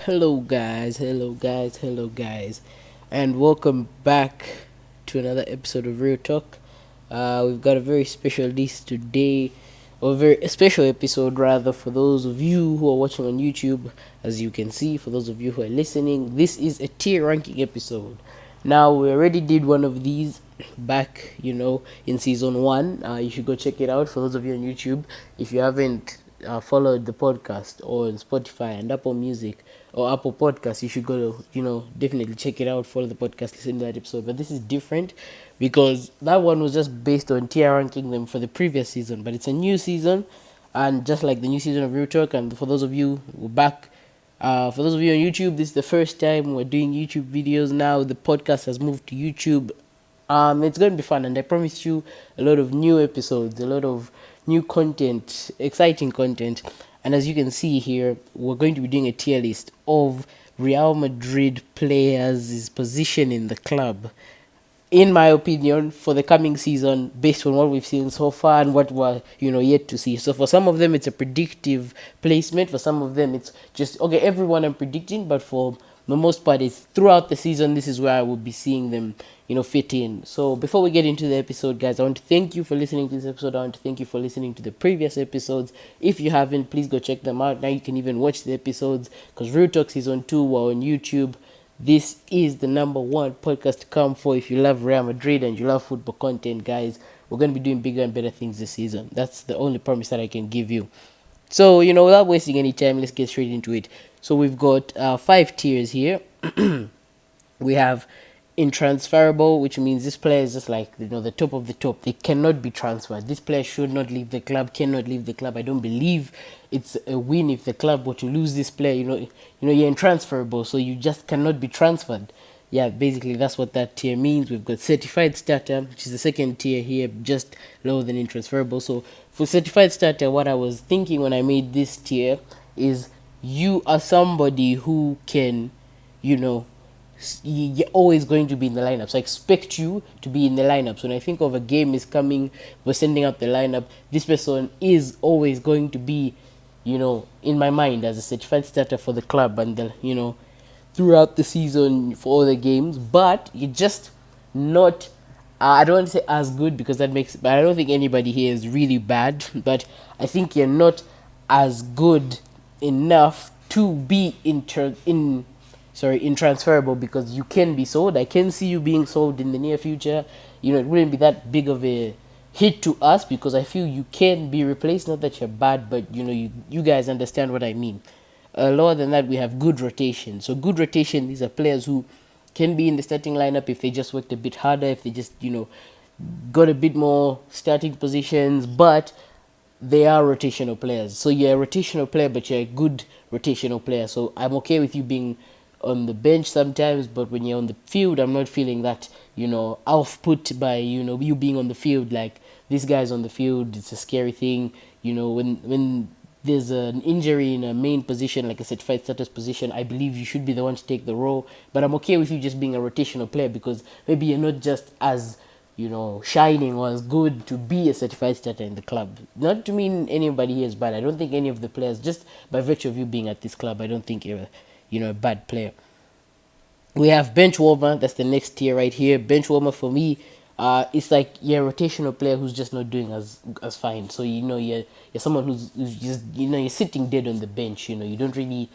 Hello guys, and welcome back to another episode of Real Talk. We've got a very special list today, or a special episode rather, for those of you who are watching on YouTube. As you can see, for those of you who are listening, this is a tier ranking episode. Now, we already did one of these back, in season one. You should go check it out for those of you on YouTube. If you haven't followed the podcast or on Spotify and Apple Music or Apple Podcasts, you should go to, definitely check it out, follow the podcast, listen to that episode. But this is different because that one was just based on tier ranking them for the previous season, but it's a new season, and just like the new season of Real Talk. And for those of you who are back, for those of you on YouTube, this is the first time we're doing YouTube videos now. The podcast has moved to YouTube. It's going to be fun, and I promise you a lot of new episodes, a lot of new content, exciting content. And as you can see here, we're going to be doing a tier list of Real Madrid players' position in the club, in my opinion, for the coming season, based on what we've seen so far and what we're yet to see. So for some of them, it's a predictive placement. For some of them, it's just okay. Everyone I'm predicting, but for the most part, it's throughout the season. This is where I will be seeing them, fit in. So before we get into the episode, guys, I want to thank you for listening to this episode. I want to thank you for listening to the previous episodes. If you haven't, please go check them out. Now you can even watch the episodes, because Real Talk Season 2 were on YouTube. This is the number one podcast to come for if you love Real Madrid and you love football content, guys. We're going to be doing bigger and better things this season. That's the only promise that I can give you. So, without wasting any time, let's get straight into it. So we've got 5 tiers here. We have intransferable, which means this player is just like the top of the top. They cannot be transferred. This player should not leave the club, cannot leave the club. I don't believe it's a win if the club were to lose this player. You're intransferable, so you just cannot be transferred. Yeah, basically that's what that tier means. We've got certified starter, which is the second tier here, just lower than intransferable. So for certified starter, what I was thinking when I made this tier is you are somebody who can, you're always going to be in the lineup. So I expect you to be in the lineup. So when I think of a game is coming, we're sending out the lineup, this person is always going to be, in my mind as a certified starter for the club, and throughout the season for all the games. But you're just not, I don't want to say as good, because but I don't think anybody here is really bad, but I think you're not as good enough to be intransferable, because you can be sold. I can see you being sold in the near future. It wouldn't be that big of a hit to us, because I feel you can be replaced. Not that you're bad, but you guys understand what I mean. Lower than that, we have good rotation. So good rotation, these are players who can be in the starting lineup if they just worked a bit harder, if they just got a bit more starting positions, but they are rotational players. So you're a rotational player, but you're a good rotational player. So I'm okay with you being on the bench sometimes, but when you're on the field, I'm not feeling that off-put by you being on the field. Like, this guy's on the field, it's a scary thing. When there's an injury in a main position, like a certified status position, I believe you should be the one to take the role. But I'm okay with you just being a rotational player, because maybe you're not just as shining or as good to be a certified starter in the club. Not to mean anybody here is bad. I don't think any of the players, just by virtue of you being at this club, I don't think you're a bad player. We have bench warmer. That's the next tier right here. Bench warmer for me, it's like you're a rotational player who's just not doing as fine. So you're someone who's just you're sitting dead on the bench. You don't really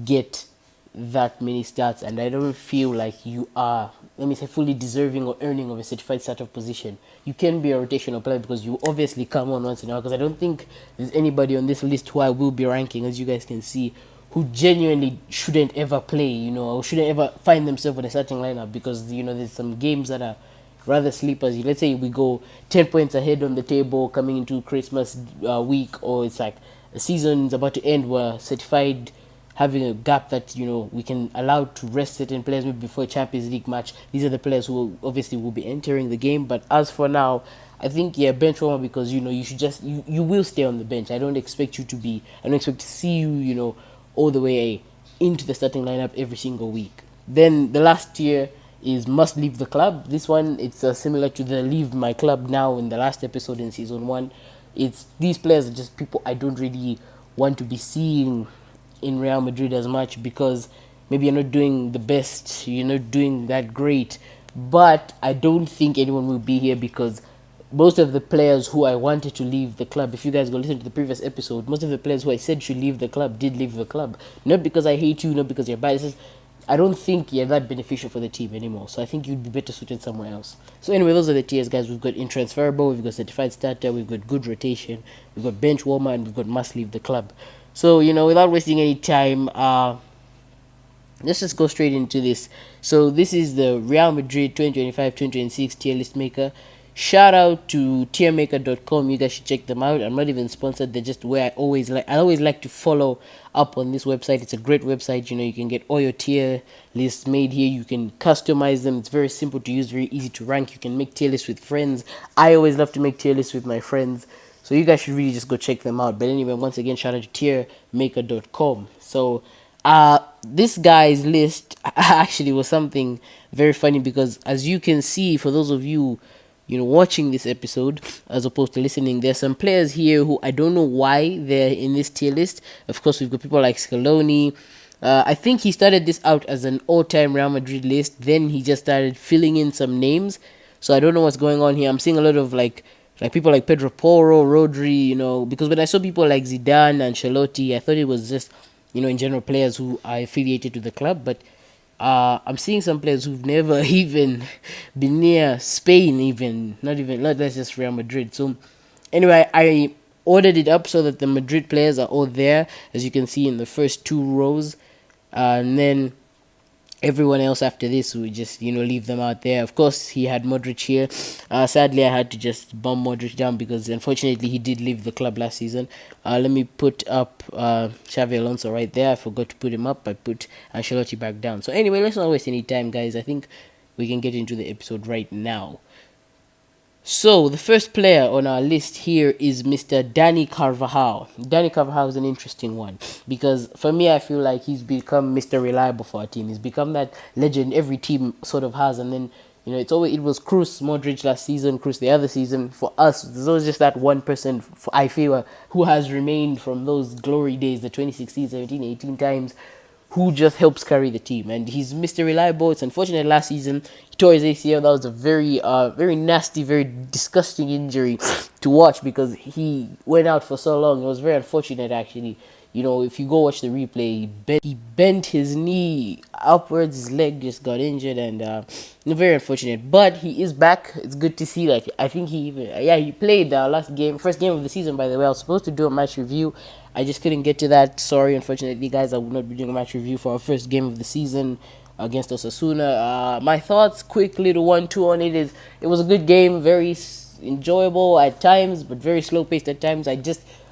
get that many stats, and I don't feel like you are, let me say, fully deserving or earning of a certified starter position. You can be a rotational player because you obviously come on once in a while, because I don't think there's anybody on this list who I will be ranking, as you guys can see, who genuinely shouldn't ever play, or shouldn't ever find themselves in a starting lineup, because there's some games that are rather sleepers. Let's say we go 10 points ahead on the table coming into Christmas week, or it's like the season's about to end, we're certified having a gap that we can allow to rest certain players maybe before a Champions League match. These are the players who obviously will be entering the game. But as for now, I think bench warmer, because you should just you will stay on the bench. I don't expect to see you all the way into the starting lineup every single week. Then the last tier is must leave the club. This one, it's similar to the leave my club now in the last episode in season 1. It's these players are just people I don't really want to be seeing in Real Madrid as much because maybe you're not doing the best, you're not doing that great. But I don't think anyone will be here because most of the players who I wanted to leave the club, if you guys go listen to the previous episode, most of the players who I said should leave the club did leave the club. Not because I hate you, not because you're biased. I don't think you're that beneficial for the team anymore. So I think you'd be better suited somewhere else. So anyway, those are the tiers, guys. We've got intransferable, we've got certified starter, we've got good rotation, we've got bench warmer, and we've got must leave the club. So, without wasting any time, let's just go straight into this. So this is the Real Madrid 2025-2026 tier list maker. Shout out to tiermaker.com. You guys should check them out. I'm not even sponsored. They're just where I always like to follow up on this website. It's a great website. You can get all your tier lists made here. You can customize them. It's very simple to use, very easy to rank. You can make tier lists with friends. I always love to make tier lists with my friends. So you guys should really just go check them out. But anyway, once again, shout out to tiermaker.com. So this guy's list actually was something very funny because, as you can see, for those of you watching this episode as opposed to listening, there's some players here who I don't know why they're in this tier list. Of course, we've got people like Scaloni. I think he started this out as an all-time Real Madrid list. Then he just started filling in some names. So I don't know what's going on here. I'm seeing a lot of like people like Pedro Porro, Rodri, because when I saw people like Zidane and Ancelotti, I thought it was just in general, players who are affiliated to the club. But I'm seeing some players who've never even been near Spain, not that's just Real Madrid. So anyway, I ordered it up so that the Madrid players are all there, as you can see in the first two rows, and then everyone else after this we just leave them out there. Of course, he had Modric here. Sadly, I had to just bump Modric down because unfortunately he did leave the club last season. Let me put up Xavi Alonso right there. I forgot to put him up. I put Ancelotti back down. So anyway, let's not waste any time, guys. I think we can get into the episode right now. So, the first player on our list here is Mr. Dani Carvajal. Dani Carvajal is an interesting one because for me, I feel like he's become Mr. Reliable for our team. He's become that legend every team sort of has, and then it was Kroos, Modric last season, Kroos the other season. For us, there's always just that one person, I feel, who has remained from those glory days, the 2016, 17, 18 times, who just helps carry the team. And he's Mr. Reliable. It's unfortunate last season he tore his ACL. That was a very nasty, very disgusting injury to watch because he went out for so long. It was very unfortunate, actually. If you go watch the replay, he bent his knee upwards, his leg just got injured, and very unfortunate. But he is back. It's good to see that. I think he played first game of the season, by the way. I was supposed to do a match review. I just couldn't get to that. Sorry, unfortunately, guys. I will not be doing a match review for our first game of the season against Osasuna. My thoughts, quick little 1-2 on it is it was a good game, very enjoyable at times, but very slow paced at times.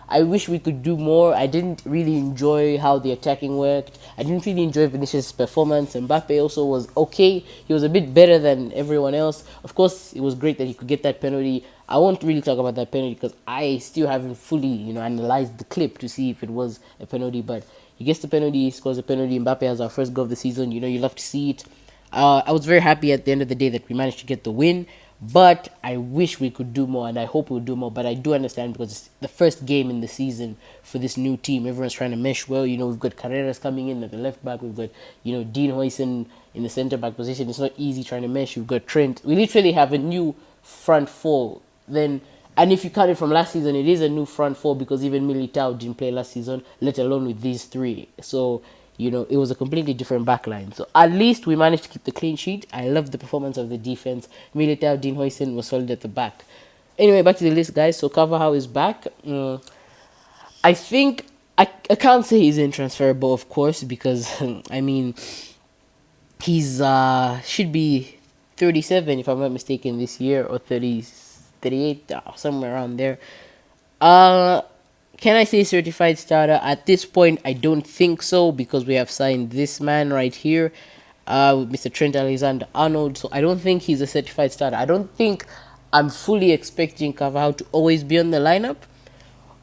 I wish we could do more. I didn't really enjoy how the attacking worked. I didn't really enjoy Vinicius' performance. Mbappe also was okay. He was a bit better than everyone else. Of course, it was great that he could get that penalty. I won't really talk about that penalty because I still haven't fully, analyzed the clip to see if it was a penalty. But he gets the penalty, he scores a penalty. Mbappe has our first goal of the season. You love to see it. I was very happy at the end of the day that we managed to get the win. But I wish we could do more, and I hope we'll do more. But I do understand because it's the first game in the season for this new team. Everyone's trying to mesh well. We've got Carreras coming in at the left back. We've got, Dean Huijsen in the centre back position. It's not easy trying to mesh. We've got Trent. We literally have a new front four. And if you count it from last season, it is a new front four because even Militao didn't play last season, let alone with these three. So, it was a completely different backline. So at least we managed to keep the clean sheet. I love the performance of the defense. Militao, Dean Huijsen was solid at the back. Anyway, back to the list, guys. So Carvajal is back. I think I can't say he's intransferable, of course, because he's should be 37 if I'm not mistaken this year, or 30, 38, somewhere around there. Can I say certified starter? At this point, I don't think so because we have signed this man right here, Mr. Trent Alexander-Arnold. So I don't think he's a certified starter. I don't think I'm fully expecting Carvajal to always be on the lineup.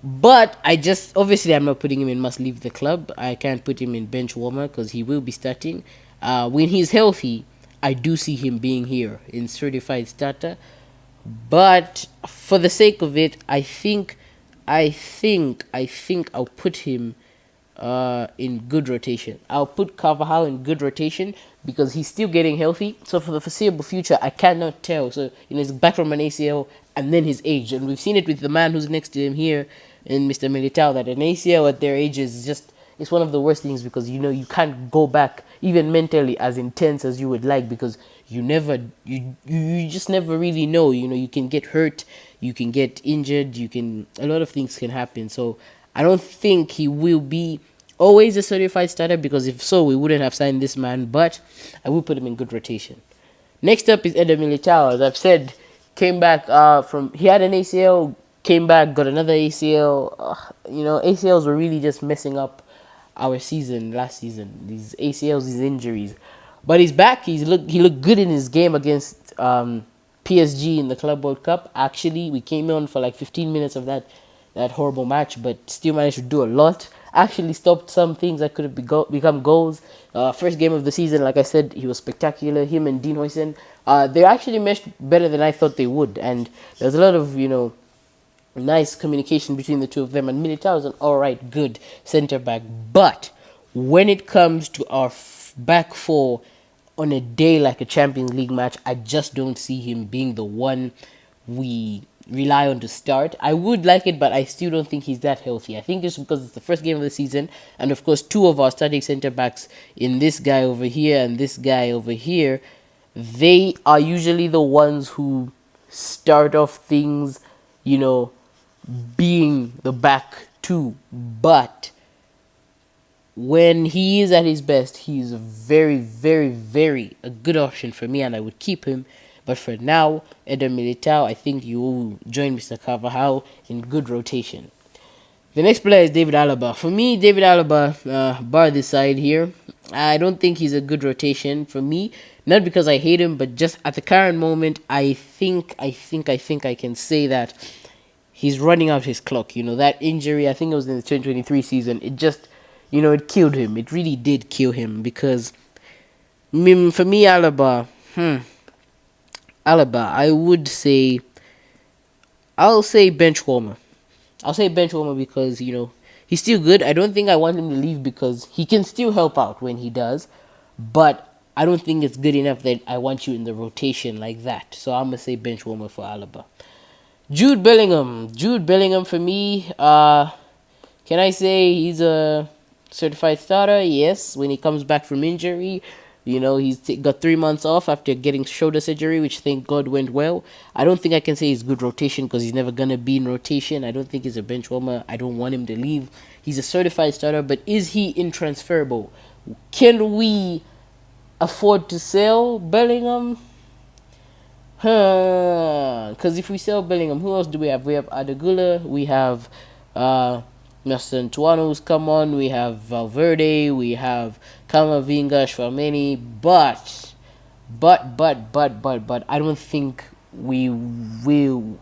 But obviously I'm not putting him in must leave the club. I can't put him in bench warmer because he will be starting. When he's healthy, I do see him being here in certified starter. But for the sake of it, I think I'll put him in good rotation. I'll put Carvajal in good rotation because he's still getting healthy. So for the foreseeable future, I cannot tell. So he's back from an ACL and then his age, and we've seen it with the man who's next to him here, in Mr. Militao, that an ACL at their age is just, it's one of the worst things because you can't go back even mentally as intense as you would like, because you just never really know. You can get hurt, you can get injured, a lot of things can happen. So I don't think he will be always a certified starter, because if so, we wouldn't have signed this man. But I will put him in good rotation. Next up is Eder Militao. As I've said, came back he had an ACL, came back, got another ACL. ACLs were really just messing up our season last season. These ACLs, these injuries. But he's back. He looked good in his game against PSG in the Club World Cup. Actually, we came on for like 15 minutes of that horrible match, but still managed to do a lot. Actually stopped some things that could have become goals. First game of the season, like I said, he was spectacular. Him and Dean Huijsen, they actually meshed better than I thought they would. And there's a lot of, nice communication between the two of them. And Militao is an alright, good centre-back. But when it comes to our back four on a day like a Champions League match, I just don't see him being the one we rely on to start. I would like it, but I still don't think he's that healthy. I think it's because it's the first game of the season, and of course, two of our starting centre backs, in this guy over here and this guy over here, they are usually the ones who start off things, being the back two. But when he is at his best, he's a very, very, very a good option for me, and I would keep him. But for now, Eder Militao, I think you will join Mr. Carvajal in good rotation. The next player is David Alaba. For me, David Alaba, bar this side here, I don't think he's a good rotation for me. Not because I hate him, but just at the current moment, I think I can say that he's running out his clock. That injury, I think it was in the 2023 season, it just, it killed him. It really did kill him because, for me, Alaba, I'll say bench warmer. I'll say bench warmer because, he's still good. I don't think I want him to leave because he can still help out when he does. But I don't think it's good enough that I want you in the rotation like that. So I'm going to say bench warmer for Alaba. Jude Bellingham. Jude Bellingham for me, can I say he's a certified starter? Yes, when he comes back from injury. He's got 3 months off after getting shoulder surgery, which thank God went well. I don't think I can say he's good rotation because he's never going to be in rotation. I don't think he's a bench warmer. I don't want him to leave. He's a certified starter, but is he intransferable? Can we afford to sell Bellingham? Because if we sell Bellingham, who else do we have? We have Adegula, we have Mastantuano who's come on, we have Valverde, we have Camavinga, Chouameni, but I don't think we will,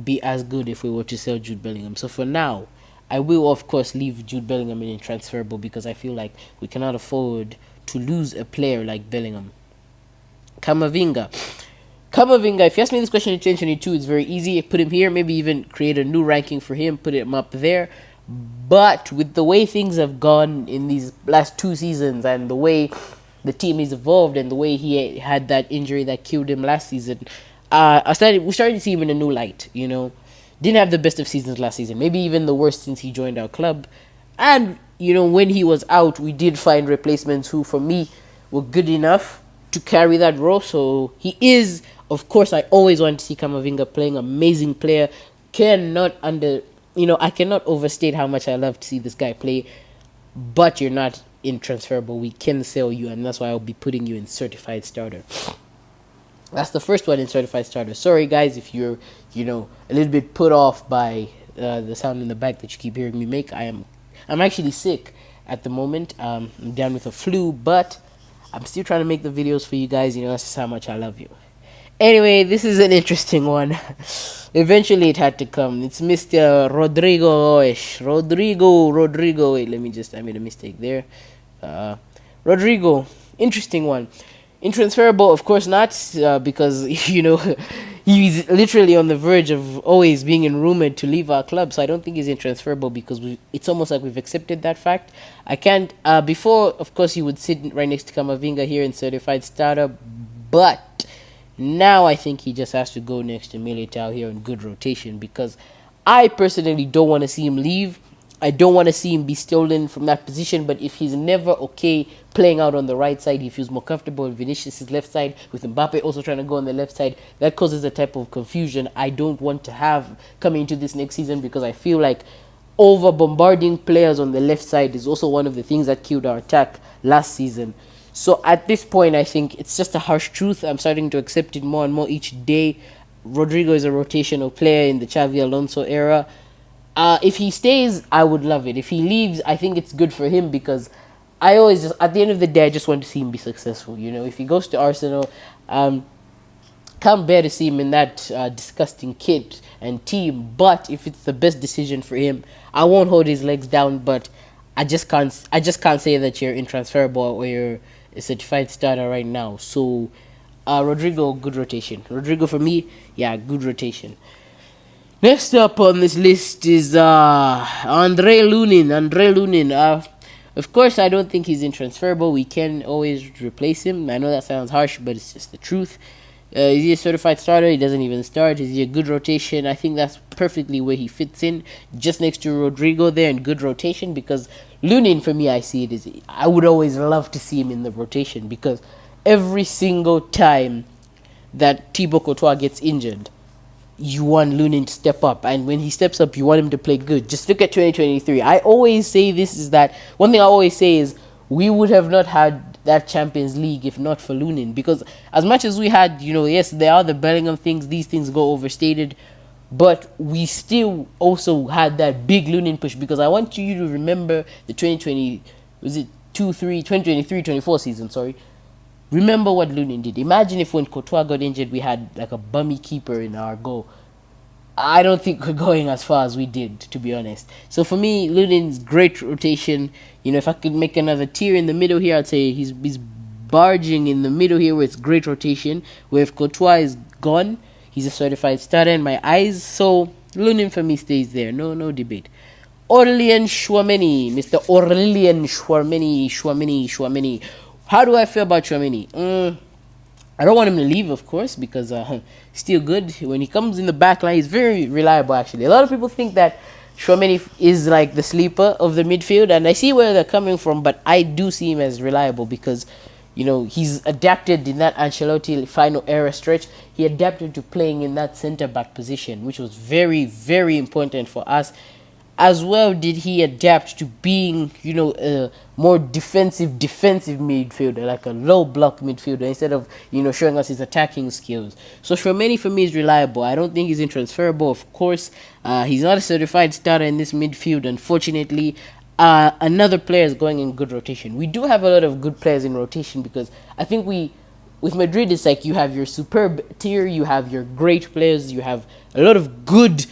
be as good if we were to sell Jude Bellingham. So for now, I will of course leave Jude Bellingham in transferable because I feel like we cannot afford to lose a player like Bellingham. Camavinga, if you ask me this question in 2022, it's very easy. Put him here, maybe even create a new ranking for him, put him up there. But with the way things have gone in these last 2 seasons and the way the team is evolved and the way he had that injury that killed him last season, we started to see him in a new light. Didn't have the best of seasons last season, maybe even the worst since he joined our club. And when he was out, we did find replacements who, for me, were good enough to carry that role. So he is, of course, I always want to see Camavinga playing. Amazing player. I cannot overstate how much I love to see this guy play. But you're not intransferable. We can sell you, and that's why I'll be putting you in certified starter. That's the first one in certified starter. Sorry, guys, if you're, a little bit put off by the sound in the back that you keep hearing me make. I'm actually sick at the moment. I'm down with a flu, but I'm still trying to make the videos for you guys. That's just how much I love you. Anyway, this is an interesting one. Eventually, it had to come. It's Mr. Rodrigo. Wait, I made a mistake there. Rodrigo. Interesting one. Intransferable, of course not, because, he's literally on the verge of always being rumored to leave our club. So I don't think he's intransferable because it's almost like we've accepted that fact. I can't. Before, of course, he would sit right next to Kamavinga here in certified starter, but now I think he just has to go next to Militao here in good rotation because I personally don't want to see him leave. I don't want to see him be stolen from that position, but if he's never okay playing out on the right side, he feels more comfortable with Vinicius' left side, with Mbappe also trying to go on the left side, that causes a type of confusion I don't want to have coming into this next season because I feel like over bombarding players on the left side is also one of the things that killed our attack last season. So at this point, I think it's just a harsh truth. I'm starting to accept it more and more each day. Rodrigo is a rotational player in the Xavi Alonso era. If he stays, I would love it. If he leaves, I think it's good for him because I always just, at the end of the day, I just want to see him be successful. You know, if he goes to Arsenal, can't bear to see him in that disgusting kit and team. But if it's the best decision for him, I won't hold his legs down. But I just can't say that you're intransferable or you're a certified starter right now. So, Rodrigo, good rotation. Rodrigo for me, yeah, good rotation. Next up on this list is Andre Lunin. Of course, I don't think he's intransferable. We can always replace him. I know that sounds harsh, but it's just the truth. Is he a certified starter? He doesn't even start. Is he a good rotation? I think that's perfectly where he fits in, just next to Rodrigo there in good rotation. Because Lunin, for me, I see it as I would always love to see him in the rotation because every single time that Thibaut Courtois gets injured, you want Lunin to step up, and when he steps up, you want him to play good. Just look at 2023. I always say this is that one thing I always say is we would have not had that Champions League if not for Lunin, because as much as we had, yes, there are the Bellingham things, these things go overstated, but we still also had that big Lunin push. Because I want you to remember the 2023-24 season, sorry. Remember what Lunin did. Imagine if when Courtois got injured, we had like a bummy keeper in our goal. I don't think we're going as far as we did, to be honest. So for me, Lunin's great rotation. If I could make another tier in the middle here, I'd say he's barging in the middle here where it's great rotation. Where if Courtois is gone, he's a certified starter in my eyes. So Lunin for me stays there. No debate. Aurelien Tchouameni. Mr. Aurelien Tchouameni. How do I feel about Tchouameni? I don't want him to leave, of course, because still good. When he comes in the back line, he's very reliable, actually. A lot of people think that Tchouameni is like the sleeper of the midfield, and I see where they're coming from, but I do see him as reliable because, he's adapted in that Ancelotti final era stretch. He adapted to playing in that centre-back position, which was very, very important for us. As well did he adapt to being, a more defensive midfielder, like a low block midfielder, instead of, showing us his attacking skills. So Tchouameni for me is reliable. I don't think he's intransferable, of course. He's not a certified starter in this midfield, unfortunately. Another player is going in good rotation. We do have a lot of good players in rotation because I think with Madrid, it's like you have your superb tier, you have your great players, you have a lot of great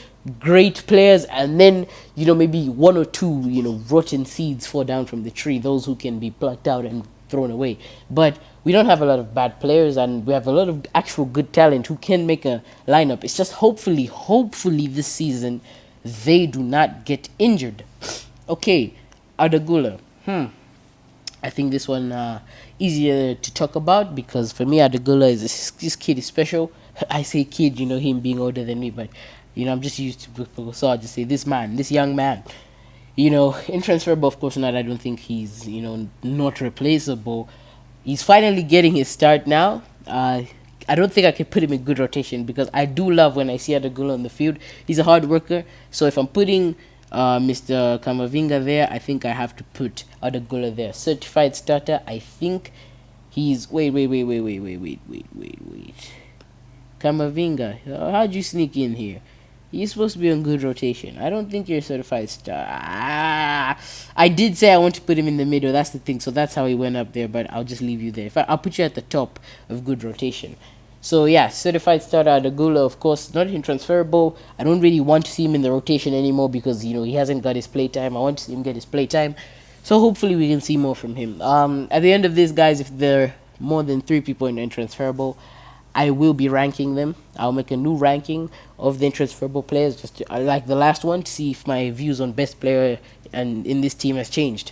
players, and then maybe one or two rotten seeds fall down from the tree, those who can be plucked out and thrown away. But we don't have a lot of bad players, and we have a lot of actual good talent who can make a lineup. It's just hopefully this season they do not get injured. Okay, Adagula. I think this one easier to talk about because for me Adagula this kid is special. I say kid, him being older than me, but I'm just used to people, so I'll just say this young man. Intransferable, of course not. I don't think he's, not replaceable. He's finally getting his start now. I don't think I can put him in good rotation because I do love when I see Adagula on the field. He's a hard worker. So if I'm putting Mr. Kamavinga there, I think I have to put Adagula there. Certified starter, I think he's... Wait. Kamavinga, how'd you sneak in here? You're supposed to be on good rotation. I don't think you're a certified star. I did say I want to put him in the middle. That's the thing. So that's how he went up there. But I'll just leave you there. I'll put you at the top of good rotation. So yeah, certified starter Adagula, of course, not intransferable. I don't really want to see him in the rotation anymore because he hasn't got his playtime. I want to see him get his playtime. So hopefully we can see more from him. At the end of this, guys, if there are more than 3 people in intransferable, I will be ranking them. I'll make a new ranking of the transferable players, just like the last one, to see if my views on best player and in this team has changed.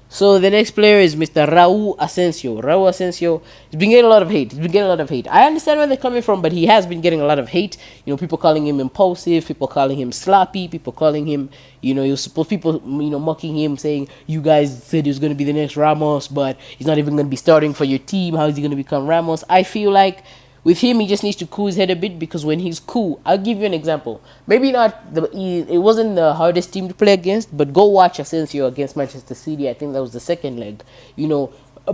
So the next player is Mr. Raul Asensio. Raul Asensio has been getting a lot of hate. He's been getting a lot of hate. I understand where they're coming from, but he has been getting a lot of hate. People calling him impulsive, people calling him sloppy, people calling him, you're supposed people, mocking him, saying you guys said he was going to be the next Ramos, but he's not even going to be starting for your team. How is he going to become Ramos? I feel like with him, he just needs to cool his head a bit, because when he's cool, I'll give you an example. Maybe not it wasn't the hardest team to play against, but go watch Asensio against Manchester City. I think that was the second leg.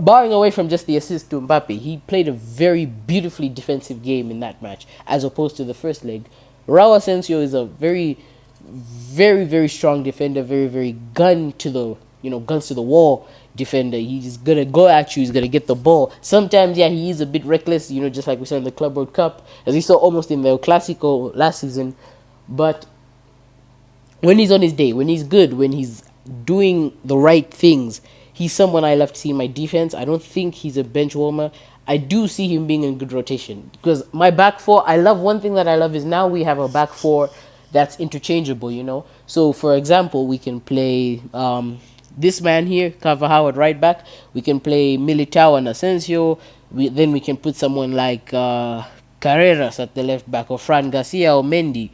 Barring away from just the assist to Mbappe, he played a very beautifully defensive game in that match, as opposed to the first leg. Raul Asensio is a very, very, very strong defender, very, very guns to the wall defender. He's gonna go at you, he's gonna get the ball. Sometimes, yeah, he is a bit reckless, just like we saw in the Club World Cup, as we saw almost in the El Clasico last season. But when he's on his day, when he's good, when he's doing the right things, he's someone I love to see in my defense. I don't think he's a bench warmer. I do see him being in good rotation, because my back four, one thing that I love is now we have a back four that's interchangeable. So for example, we can play this man here, Carvajal at right back. We can play Militao and Asensio. Then we can put someone like Carreras at the left back, or Fran Garcia or Mendy.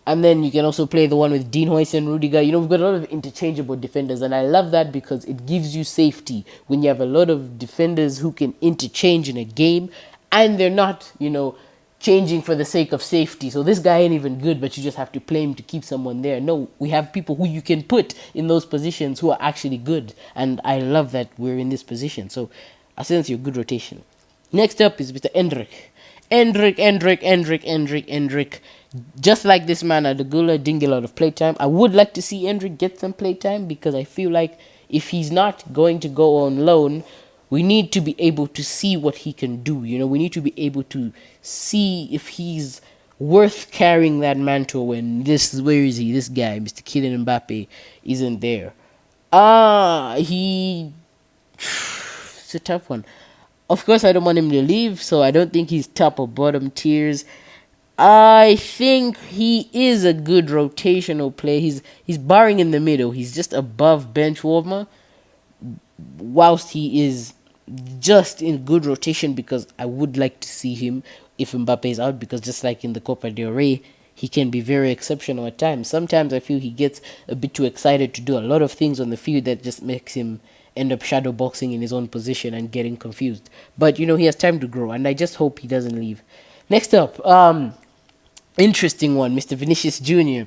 And then you can also play the one with Dean Huijsen and Rudiger. We've got a lot of interchangeable defenders, and I love that because it gives you safety when you have a lot of defenders who can interchange in a game, and they're not, changing for the sake of safety. So this guy ain't even good, but you just have to play him to keep someone there. No, we have people who you can put in those positions who are actually good, and I love that we're in this position. So Asensio, good rotation. Next up is Mr. Endrick. Just like this man, Adagula didn't get a lot of playtime. I would like to see Endrick get some playtime, because I feel like if he's not going to go on loan, we need to be able to see what he can do. We need to be able to see if he's worth carrying that mantle when where is he? This guy, Mr. Kylian Mbappe, isn't there. It's a tough one. Of course, I don't want him to leave, so I don't think he's top or bottom tiers. I think he is a good rotational player. He's barring in the middle. He's just above bench warmer, whilst he is just in good rotation, because I would like to see him if Mbappe is out, because just like in the Copa del Rey, he can be very exceptional at times. Sometimes I feel he gets a bit too excited to do a lot of things on the field that just makes him end up shadow boxing in his own position and getting confused. But he has time to grow, and I just hope he doesn't leave. Next up, interesting one, Mr. Vinicius Jr.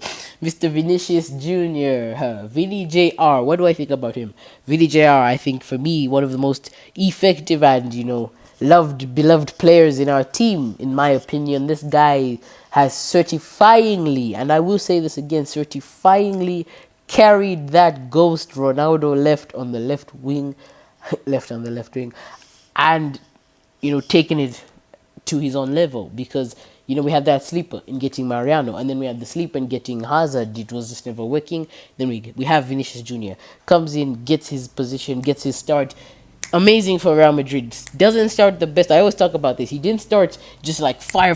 Vinny JR. What do I think about him? Vinny JR, I think for me, one of the most effective and, beloved players in our team, in my opinion. This guy has certifyingly, and I will say this again, certifyingly carried that ghost Ronaldo left on the left wing, and, taken it to his own level, because we had that sleeper in getting Mariano, and then we had the sleeper in getting Hazard. It was just never working. Then we have Vinicius Jr. Comes in, gets his position, gets his start. Amazing for Real Madrid. Doesn't start the best. I always talk about this. He didn't start just like fire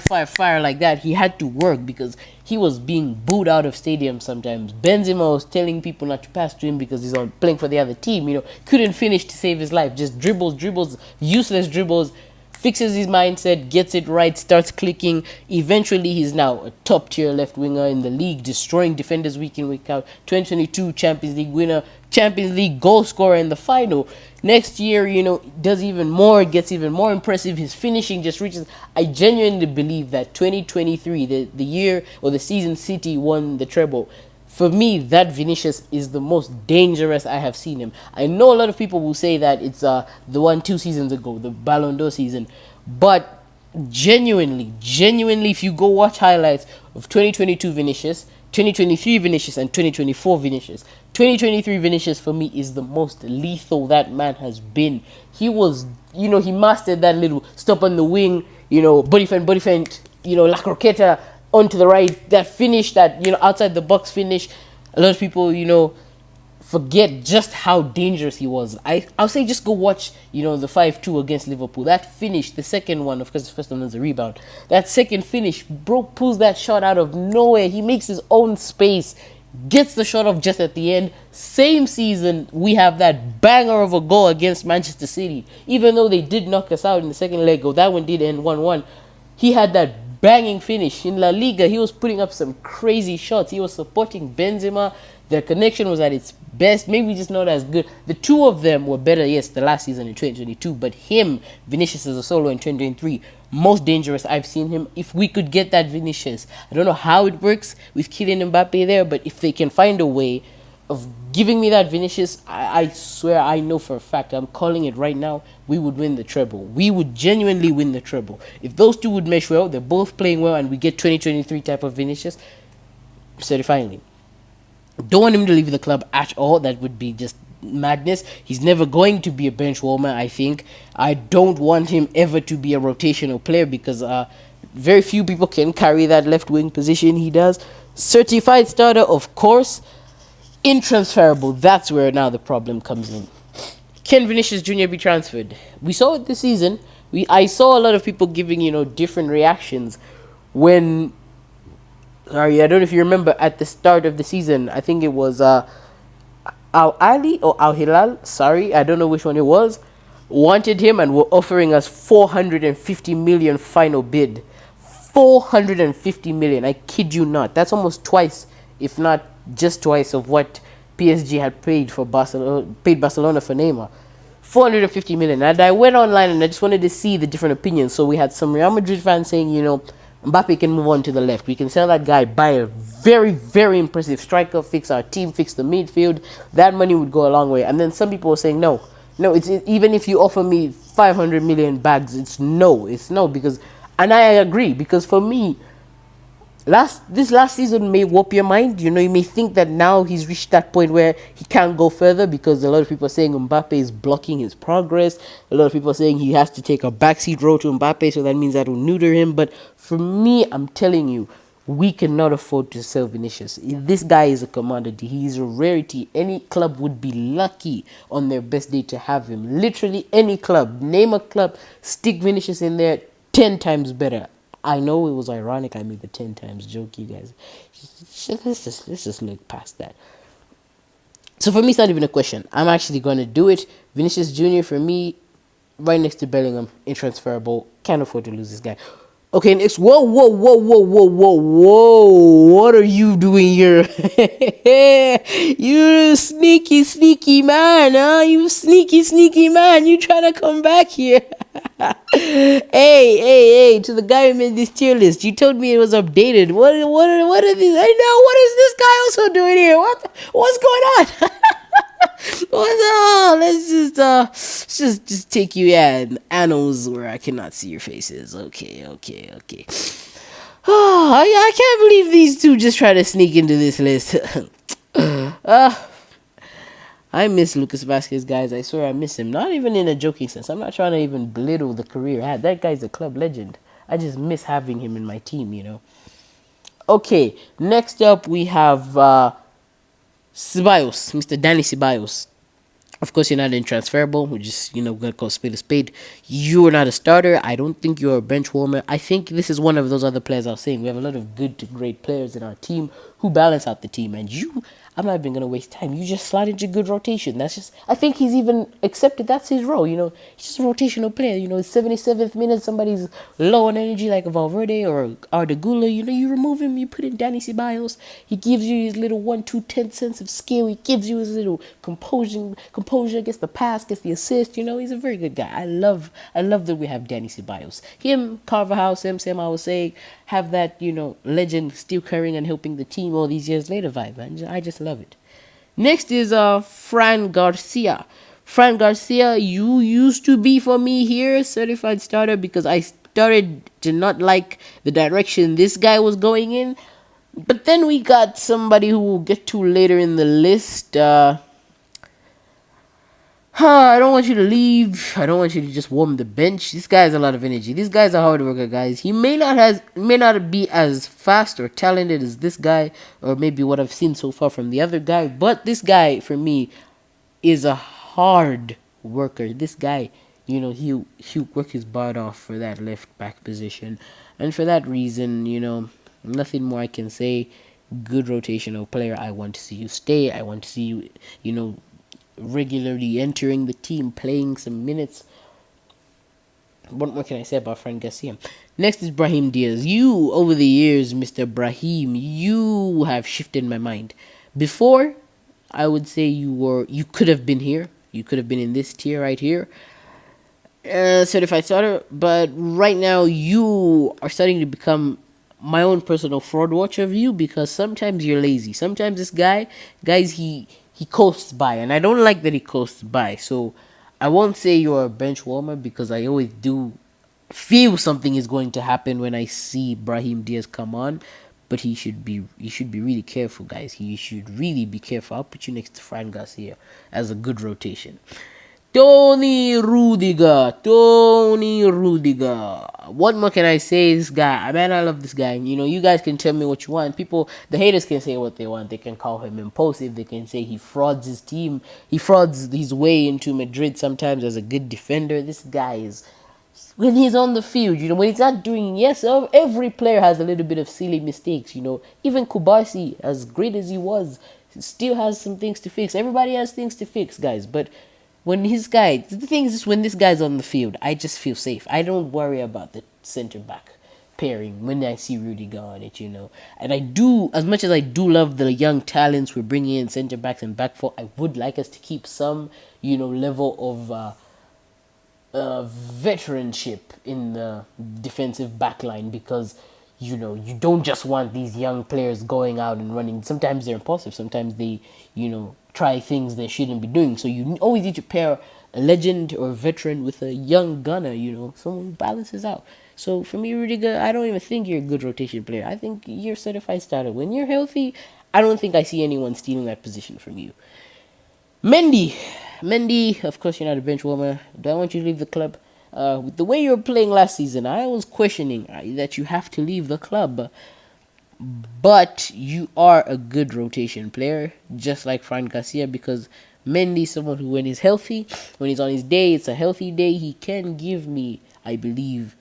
like that. He had to work, because he was being booed out of stadiums sometimes. Benzema was telling people not to pass to him because he's on playing for the other team. Couldn't finish to save his life. Just dribbles, useless dribbles. Fixes his mindset, gets it right, starts clicking. Eventually, he's now a top-tier left winger in the league, destroying defenders week in, week out. 2022 Champions League winner, Champions League goal scorer in the final. Next year, does even more, gets even more impressive. His finishing just reaches. I genuinely believe that 2023, the year or the season City won the treble, for me, that Vinicius is the most dangerous I have seen him. I know a lot of people will say that it's the one 2 seasons ago, the Ballon d'Or season. But genuinely, if you go watch highlights of 2022 Vinicius, 2023 Vinicius, and 2024 Vinicius, 2023 Vinicius for me is the most lethal that man has been. He was, he mastered that little stop on the wing, body feint, La Croqueta, onto the right, that finish, that outside the box finish. A lot of people forget just how dangerous he was. I'll say just go watch, the 5-2 against Liverpool. That finish, the second one, of course, the first one was a rebound. That second finish, bro pulls that shot out of nowhere. He makes his own space, gets the shot off just at the end. Same season, we have that banger of a goal against Manchester City. Even though they did knock us out in the second leg, that one did end 1-1. He had that banging finish. In La Liga, he was putting up some crazy shots. He was supporting Benzema. Their connection was at its best, maybe just not as good. The two of them were better, yes, the last season in 2022, but him, Vinicius as a solo in 2023, most dangerous I've seen him. If we could get that Vinicius, I don't know how it works with Kylian Mbappe there, but if they can find a way of giving me that Vinicius, I swear, I know for a fact, I'm calling it right now, we would win the treble. We would genuinely win the treble. If those two would mesh well, they're both playing well, and we get 2023 type of Vinicius, certifyingly. Don't want him to leave the club at all. That would be just madness. He's never going to be a bench warmer, I think. I don't want him ever to be a rotational player because very few people can carry that left wing position he does. Certified starter, of course. Intransferable. That's where now the problem comes in. Can Vinicius Jr. be transferred? We saw it this season. I saw a lot of people giving, different reactions when... Sorry, I don't know if you remember at the start of the season. I think it was Al Ali or Al Hilal. Sorry, I don't know which one it was. Wanted him and were offering us 450 million final bid. 450 million. I kid you not. That's almost twice, if not just twice, of what PSG had paid for Barcelona for Neymar. 450 million. And I went online and I just wanted to see the different opinions. So we had some Real Madrid fans saying, Mbappe can move on to the left. We can sell that guy, buy a very, very impressive striker, fix our team, fix the midfield. That money would go a long way. And then some people were saying, no, it's even if you offer me 500 million bags, it's no because, and I agree, because for me, this last season may warp your mind. You may think that now he's reached that point where he can't go further because a lot of people are saying Mbappe is blocking his progress. A lot of people are saying he has to take a backseat role to Mbappe, so that means that will neuter him. But for me, I'm telling you, we cannot afford to sell Vinicius. This guy is a commodity. He's a rarity. Any club would be lucky on their best day to have him. Literally any club. Name a club, stick Vinicius in there, 10 times better. I know it was ironic I made the 10 times joke, you guys. Let's just look past that. So for me, it's not even a question. I'm actually going to do it. Vinicius Jr. for me, right next to Bellingham, intransferable. Can't afford to lose this guy. Okay, next. Whoa. What are you doing here? You sneaky man, huh? You sneaky man. You trying to come back here? Hey, to the guy who made this tier list. You told me it was updated. What are these? I know. What is this guy also doing here? What's going on? Let's just take you in annals where I cannot see your faces. Okay. Oh, I can't believe these two just try to sneak into this list. I miss Lucas Vazquez, guys. I swear I miss him. Not even in a joking sense. I'm not trying to even belittle the career. That guy's a club legend. I just miss having him in my team, Okay, next up we have Ceballos, Mr. Danny Ceballos. Of course, you're not intransferable. We're just, gonna call spade a spade. You are not a starter. I don't think you're a bench warmer. I think this is one of those other players I was saying. We have a lot of good to great players in our team who balance out the team. And I'm not even going to waste time. You just slide into good rotation. I think he's even accepted that's his role. He's just a rotational player. 77th minute, somebody's low on energy like Valverde or Arda Güler. You remove him, you put in Danny Ceballos. He gives you his little 1-2-10 sense of skill. He gives you his little composure, gets the pass, gets the assist. He's a very good guy. I love that we have Danny Ceballos. Him, Carvajal, Sam, I was saying, have that, legend still carrying and helping the team all these years later vibe. And I just love it. Next is Fran Garcia. Fran Garcia, you used to be for me here certified starter because I started to not like the direction this guy was going in. But then we got somebody who we'll get to later in the list. I don't want you to leave. I don't want you to just warm the bench. This guy has a lot of energy. This guy's a hard worker, guys. He may not be as fast or talented as this guy, or maybe what I've seen so far from the other guy. But this guy, for me, is a hard worker. This guy, he'll work his butt off for that left back position, and for that reason, nothing more I can say. Good rotational player. I want to see you stay. I want to see you, regularly entering the team, playing some minutes. What more can I say about Fran Garcia? Next is Brahim Diaz. You, over the years, Mr. Brahim, you have shifted my mind. Before, I would say you could have been here. You could have been in this tier right here. Certified starter. But right now, you are starting to become my own personal fraud watch of you, because sometimes you're lazy. Sometimes this guys, he coasts by, and I don't like that he coasts by. So I won't say you're a bench warmer, because I always do feel something is going to happen when I see Brahim Diaz come on. But he should be really careful, guys. He should really be careful. I'll put you next to Fran Garcia as a good rotation. Tony Rudiger. What more can I say? This guy, man, I love this guy. You guys can tell me what you want. The haters can say what they want. They can call him impulsive. They can say he frauds his team. He frauds his way into Madrid sometimes as a good defender. This guy is, when he's on the field, when he's not doing, yes, every player has a little bit of silly mistakes, Even Kubasi, as great as he was, still has some things to fix. Everybody has things to fix, guys. But the thing is, when this guy's on the field, I just feel safe. I don't worry about the center back pairing when I see Rudiger on it, And I do, as much as I do love the young talents we're bringing in, center backs and back four, I would like us to keep some, level of veteranship in the defensive backline, because you don't just want these young players going out and running. Sometimes they're impulsive. Sometimes they try things they shouldn't be doing. So you always need to pair a legend or a veteran with a young gunner. Someone who balances out. So for me, Rudiger, I don't even think you're a good rotation player. I think you're a certified starter. When you're healthy, I don't think I see anyone stealing that position from you. Mendy, of course, you're not a bench warmer. Do I want you to leave the club? With the way you were playing last season, I was questioning that you have to leave the club. But you are a good rotation player, just like Fran Garcia, because Mendy is someone who, when he's healthy, when he's on his day, it's a healthy day, he can give me, I believe,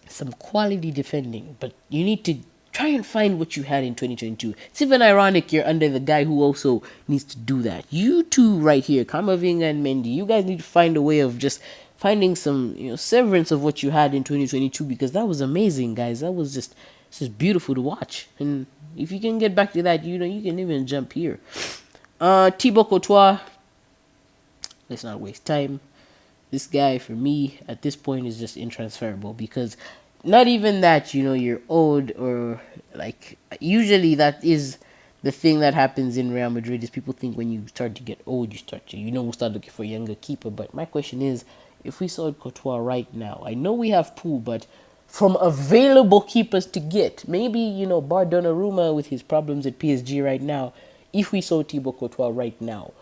some quality defending. But you need to try and find what you had in 2022. It's even ironic you're under the guy who also needs to do that. You two right here, Kamavinga and Mendy, you guys need to find a way of just finding some severance of what you had in 2022, because that was amazing, guys. That was just beautiful to watch. And if you can get back to that, you can even jump here. Thibaut Courtois, let's not waste time. This guy, for me, at this point, is just intransferable, because not even that, you're old, or like, usually that is the thing that happens in Real Madrid, is people think when you start to get old, you start looking for a younger keeper. But my question is, if we sold Courtois right now, I know we have Poole, but from available keepers to get, maybe, bar Donnarumma with his problems at PSG right now, if we sold Thibaut Courtois right now,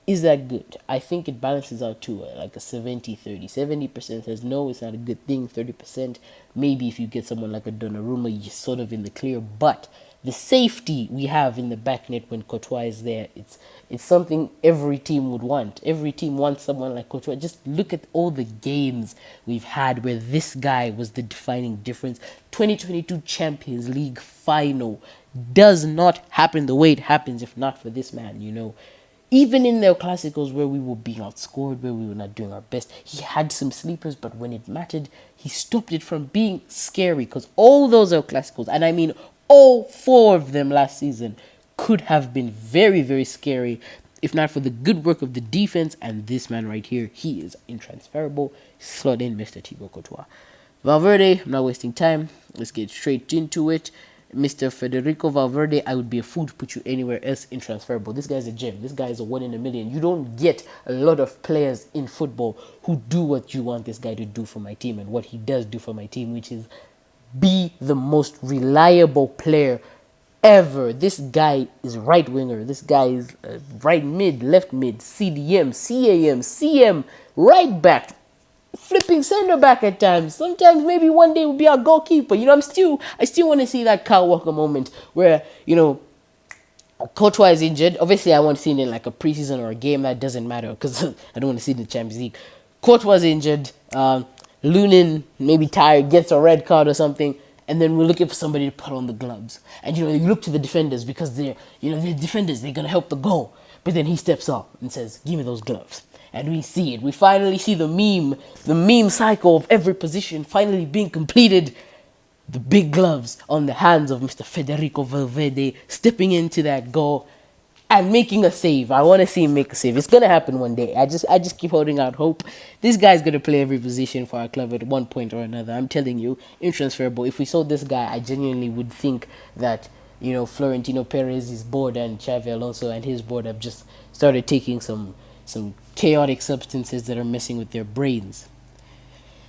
is that good? I think it balances out to like a 70-30. 70% says no, it's not a good thing. 30%, maybe if you get someone like a Donnarumma, you're sort of in the clear. But the safety we have in the back net when Courtois is there, it's something every team would want. Every team wants someone like Courtois. Just look at all the games we've had where this guy was the defining difference. 2022 Champions League final does not happen the way it happens if not for this man, Even in their classicals where we were being outscored, where we were not doing our best, he had some sleepers, but when it mattered, he stopped it from being scary, because all those are classicals, and I mean all 4 of them last season, could have been very, very scary if not for the good work of the defense. And this man right here, he is intransferable. Slot in Mr. Thibaut Courtois. Valverde, I'm not wasting time. Let's get straight into it. Mr. Federico Valverde, I would be a fool to put you anywhere else intransferable. This guy's a gem. This guy is a 1 in a million. You don't get a lot of players in football who do what you want this guy to do for my team, and what he does do for my team, which is be the most reliable player ever. This guy is right winger. This guy is right mid, left mid, CDM, CAM, CM, right back, flipping center back at times. Sometimes maybe one day will be our goalkeeper. I still want to see that Kyle Walker moment where Courtois is injured. Obviously, I want to see it in like a preseason or a game. That doesn't matter because I don't want to see it in the Champions League. Courtois is injured. Lunin maybe tired, gets a red card or something, and then we're looking for somebody to put on the gloves. And you look to the defenders because they're defenders. They're gonna help the goal. But then he steps up and says, "Give me those gloves." And we see it. We finally see the meme cycle of every position finally being completed. The big gloves on the hands of Mr. Federico Valverde stepping into that goal and making a save. I want to see him make a save. It's gonna happen one day. I just keep holding out hope. This guy's gonna play every position for our club at one point or another. I'm telling you, intransferable. If we sold this guy, I genuinely would think that Florentino Perez is bored and Xavi Alonso and his board have just started taking some chaotic substances that are messing with their brains.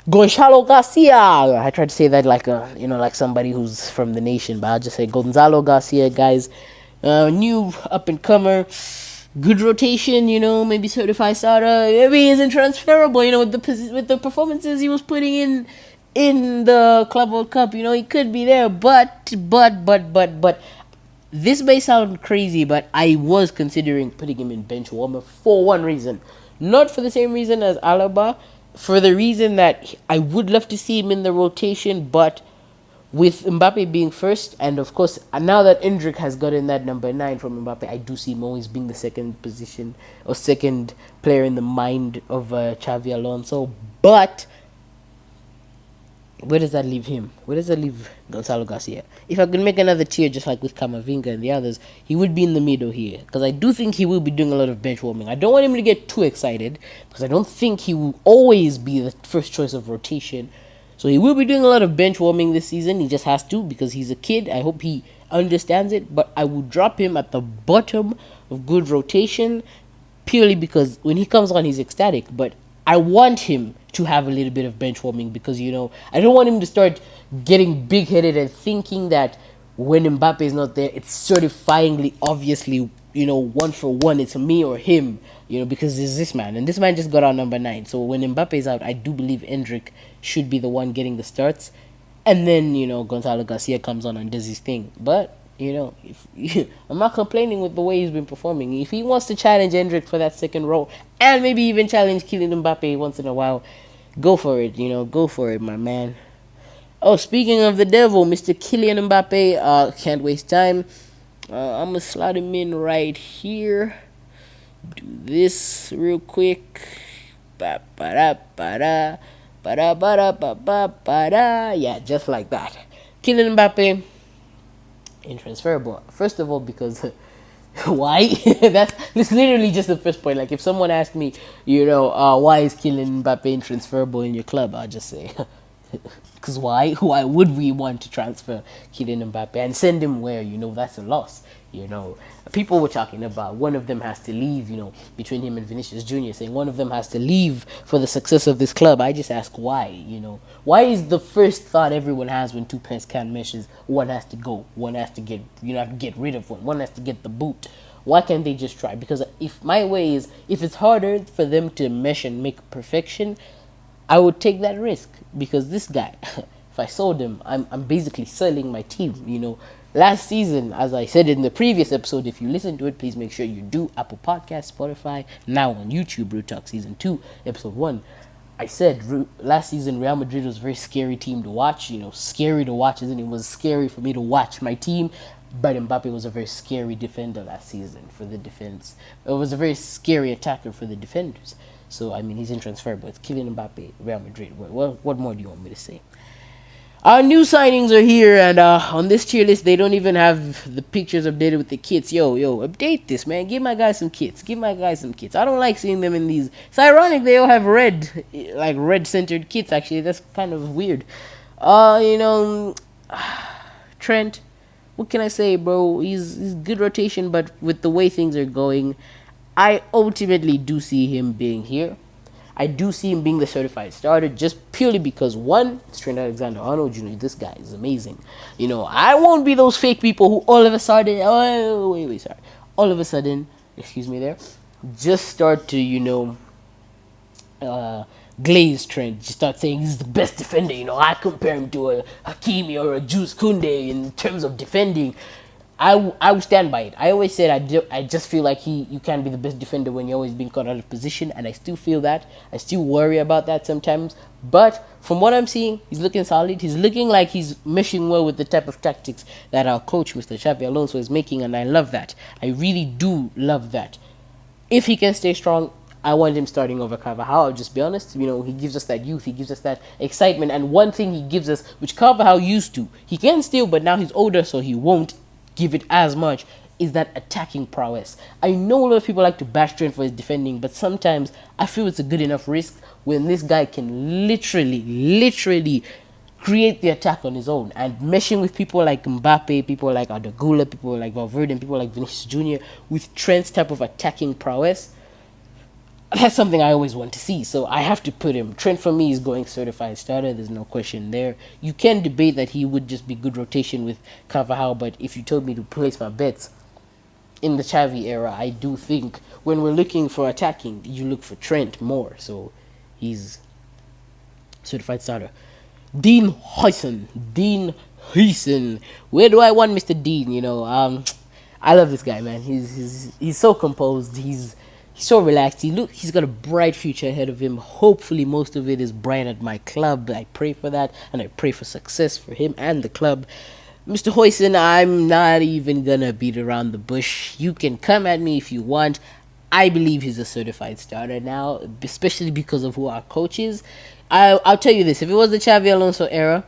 Gonzalo Garcia. I tried to say that like like somebody who's from the nation, but I'll just say Gonzalo Garcia, guys. New up and comer, good rotation. Maybe certified starter. Maybe he isn't transferable. With the performances he was putting in the Club World Cup. He could be there, but this may sound crazy, but I was considering putting him in bench warmer for one reason, not for the same reason as Alaba. For the reason that I would love to see him in the rotation, but with Mbappe being first, and of course, now that Endrick has gotten that number 9 from Mbappe, I do see him always being the second position or second player in the mind of Xavi Alonso. But where does that leave him? Where does that leave Gonzalo Garcia? If I could make another tier just like with Camavinga and the others, he would be in the middle here. Because I do think he will be doing a lot of bench warming. I don't want him to get too excited because I don't think he will always be the first choice of rotation. So he will be doing a lot of bench warming this season. He just has to because he's a kid. I hope he understands it. But I would drop him at the bottom of good rotation purely because when he comes on, he's ecstatic. But I want him to have a little bit of bench warming because, I don't want him to start getting big-headed and thinking that when Mbappe is not there, it's certifyingly, obviously, 1-for-1, it's me or him, because it's this man. And this man just got our number 9. So when Mbappe is out, I do believe Endrick should be the one getting the starts. And then, Gonzalo Garcia comes on and does his thing. But, if I'm not complaining with the way he's been performing. If he wants to challenge Endrick for that second role, and maybe even challenge Kylian Mbappe once in a while, go for it, go for it, my man. Oh, speaking of the devil, Mr. Kylian Mbappe, can't waste time. I'm going to slot him in right here. Do this real quick. Ba-ba-da-ba-da. Ba-da-ba-da-ba-ba-ba-da. Yeah, just like that. Kylian Mbappe, intransferable. First of all, because why? That's literally just the first point. Like, if someone asked me, why is Kylian Mbappe intransferable in your club, I'll just say, because why? Why would we want to transfer Kylian Mbappe and send him where? That's a loss. People were talking about one of them has to leave, between him and Vinicius Jr., saying one of them has to leave for the success of this club. I just ask why, Why is the first thought everyone has when two pairs can't mesh is one has to go, one has to get, have to get rid of one has to get the boot. Why can't they just try? Because if my way is, if it's harder for them to mesh and make perfection, I would take that risk. Because this guy, if I sold him, I'm basically selling my team, Last season, as I said in the previous episode, if you listen to it, please make sure you do Apple Podcasts, Spotify, now on YouTube, Real Talk Season 2, Episode 1. I said last season Real Madrid was a very scary team to watch. Scary to watch, isn't it? It was scary for me to watch my team. But Mbappe was a very scary defender last season for the defense. It was a very scary attacker for the defenders. So, he's intransferable. It's Kylian Mbappe, Real Madrid. What more do you want me to say? Our new signings are here, and on this tier list, they don't even have the pictures updated with the kits. Yo, update this, man. Give my guys some kits. I don't like seeing them in these. It's ironic they all have red-centered kits, actually. That's kind of weird. Trent, what can I say, bro? He's good rotation, but with the way things are going, I ultimately do see him being here. I do see him being the certified starter just purely because one, it's Trent Alexander-Arnold Jr. This guy is amazing. I won't be those fake people who all of a sudden, all of a sudden, excuse me there, just start to glaze Trent. Just start saying he's the best defender. I compare him to a Hakimi or a Jules Koundé in terms of defending. I will stand by it. I always said I just feel like you can't be the best defender when you're always being caught out of position, and I still feel that. I still worry about that sometimes. But from what I'm seeing, he's looking solid. He's looking like he's meshing well with the type of tactics that our coach, Mr. Xavi Alonso, is making, and I love that. I really do love that. If he can stay strong, I want him starting over Carvajal. I'll just be honest. He gives us that youth. He gives us that excitement. And one thing he gives us, which Carvajal used to, he can still, but now he's older, so he won't give it as much, is that attacking prowess. I know a lot of people like to bash Trent for his defending, but sometimes I feel it's a good enough risk when this guy can literally create the attack on his own, and meshing with people like Mbappe, people like Adagula, people like Valverde, and people like Vinicius Jr. with Trent's type of attacking prowess. That's something I always want to see, so I have to put him. Trent for me is going certified starter. There's no question there. You can debate that he would just be good rotation with Carvajal, but if you told me to place my bets in the Xavi era, I do think when we're looking for attacking, you look for Trent more. So he's certified starter. Dean Huijsen. Where do I want Mr. Dean? I love this guy, man. He's so composed. He's so relaxed. He's got a bright future ahead of him. Hopefully most of it is bright at my club. I pray for that, and I pray for success for him and the club. Mr. Huijsen, I'm not even gonna beat around the bush. You can come at me if you want. I believe he's a certified starter now, especially because of who our coach is. I'll tell you this: if it was the Xavi Alonso era,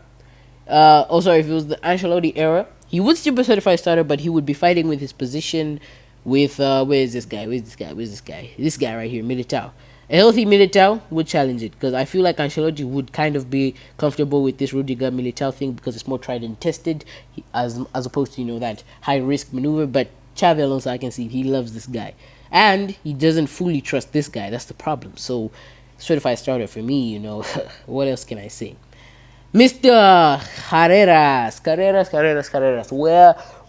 if it was the Ancelotti era, he would still be a certified starter, but he would be fighting with his position with where is this guy? This guy right here, Militao. A healthy Militao would challenge it, because I feel like Ancelotti would kind of be comfortable with this Rudiger Militao thing because it's more tried and tested, as opposed to that high risk maneuver. But Xavi Alonso, I can see he loves this guy, and he doesn't fully trust this guy. That's the problem. So certified starter for me. What else can I say? Mr. Carreras.